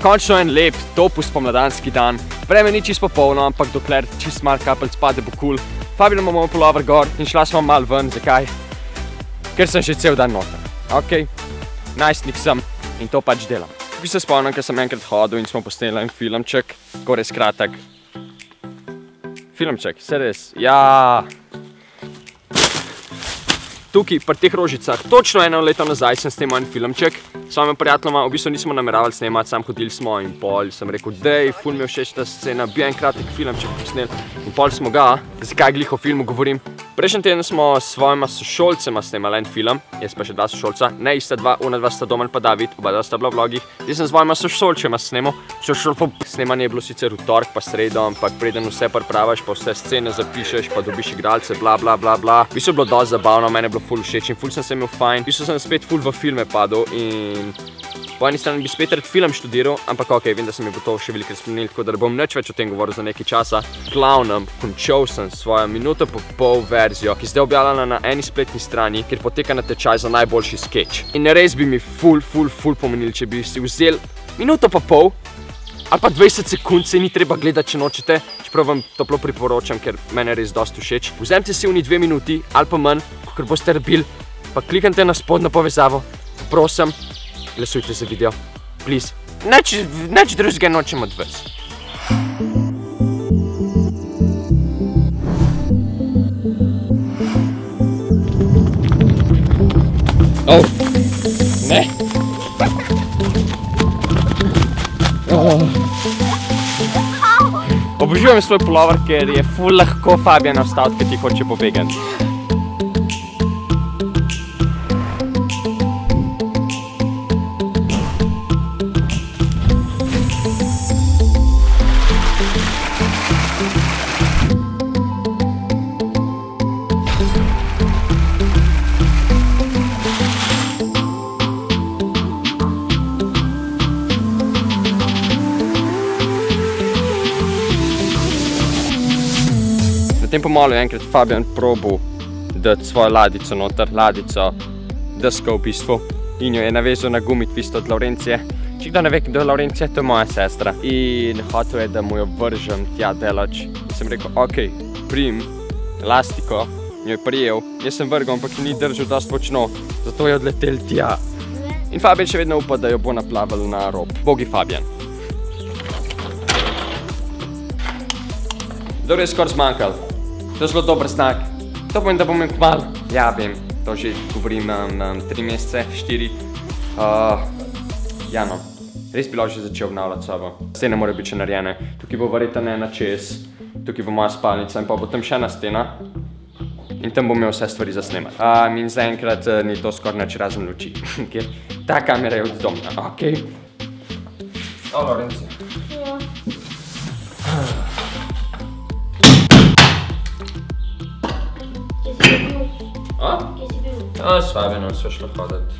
končno en lep, topel spomladanski dan. Vreme ni čisto popolno, ampak dokler čist malo kapelj spade, bo cool. Fabijan imamo pulover gor in šla smo malo ven. Zakaj? Ker sem že cel dan noter. Ok, najstnik sem in to pač delam. Tukaj se spomnim, ker sem enkrat hodil in smo posneli en filmček, tako res kratek. Filmček, se res, ja. Tukaj, pri teh rožicah, točno 1 leto nazaj sem snemal en filmček. S svojima prijateljoma, v bistvu nismo nameravali snemati, sam hodili smo in pol sem rekel, dej, ful mi je všeč ta scena, bi en kratek filmček posnel. In pol smo ga, zakaj glih o filmu govorim. Prejšnji teden smo s svojima sošolcema snemali en film, jaz pa še 2 sošolca, ne ista 2, ona 2 sta Domen pa David, oba 2 sta bila v vlogih. Jaz sem s svojima sošolcema snemal, snemanje je bilo sicer v torek pa sredo, ampak preden vse pripravaš, pa vse scene zapišeš, pa dobiš igralce, bla bla bla bla. V bistvu je bilo dosti zabavno, meni je bilo ful všeč in ful sem se imel fajn. V bistvu sem spet ful v filme padel in po eni strani bi spet rad film študiral, ampak ok, vem, da se mi bo to še veliko spremenilo, tako da bom nič več o tem govoril za nekaj časa. Glavnem, končal sem svojo minuto pa pol verzijo, ki zdaj objavljena na eni spletni strani, kjer poteka natečaj za najboljši skeč. In res bi mi ful pomenili, če bi si vzeli minuto pa pol ali pa 20 sekund, se ni treba gledati, če nočete, čeprav vam toplo priporočam, ker mene res dosti všeč. Vzemite si oni 2 minuti ali pa manj, kakor boste rabili, pa klikajte na spodnjo povezavo, prosim, glasujte za video, please. Nič drugega nočem od vas. Oh, ne. Obožujem svoj pulover, ker je ful lahko Fabijan ostal, ki ti hoče pobegati. Na tem pomalu je enkrat Fabijan probal dati svojo ladico noter, ladico, desko v bistvu, in jo je navezal na gumitvist od Laurencije. Če kdo ne ve, kdo je Laurencija, to je moja sestra. In hotel je, da mu jo vržem tja delač. In sem rekel, ok, prim elastiko, jo je prijel, jaz sem vrgal, ampak ni držal dosti močno, zato je odletel tja. In Fabijan še vedno upa, da jo bo naplaval na rob. Bogi Fabijan. Dobro je skoraj zmanjkal. To je zelo dober znak. To pomeni, da bom imel kmalu. Ja, vem, to že govorim 3 mesece, 4. Ja, no. Res bi lahko že začel obnavljati sobo. Stene morajo biti še narejene. Tukaj bo verjetno ena čez, tukaj bo moja spalnica in pa bo tam še ena stena. In tam bom imel vse stvari za snemati. In zaenkrat ni to skoraj nič razen luči, ker ta kamera je oddomna, ok? O, Laurencija. S Fabijanom sva šla hoditi.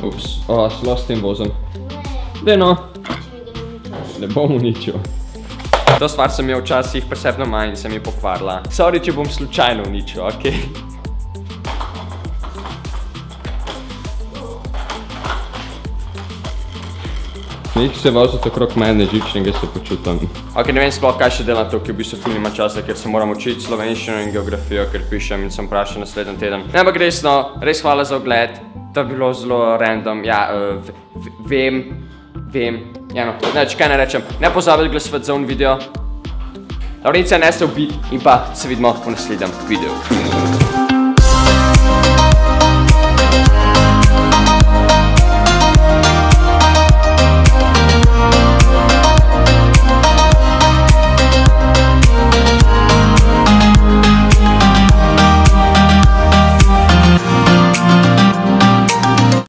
Ups, šla s tem vozom. Dej no. Ne bom uničil. To stvar sem jo včasih presebno manj in se mi je pokvarila. Sorry, če bom slučajno uničil, ok? Nič se voziti okrog mene, žičnega se počutam. Ok, ne vem sploh, kaj še delam tukaj, v bistvu ful nima časa, ker se moram učiti slovenščino in geografijo, ker pišem in sem vprašal naslednji teden. Ne, ampak resno, res hvala za ogled. To je bilo zelo random, ja, vem. Ja, no, neč, kaj ne rečem. Ne pozabite glasovati za un video. Laurencija, ne se ubiti in pa se vidimo v naslednjem videu.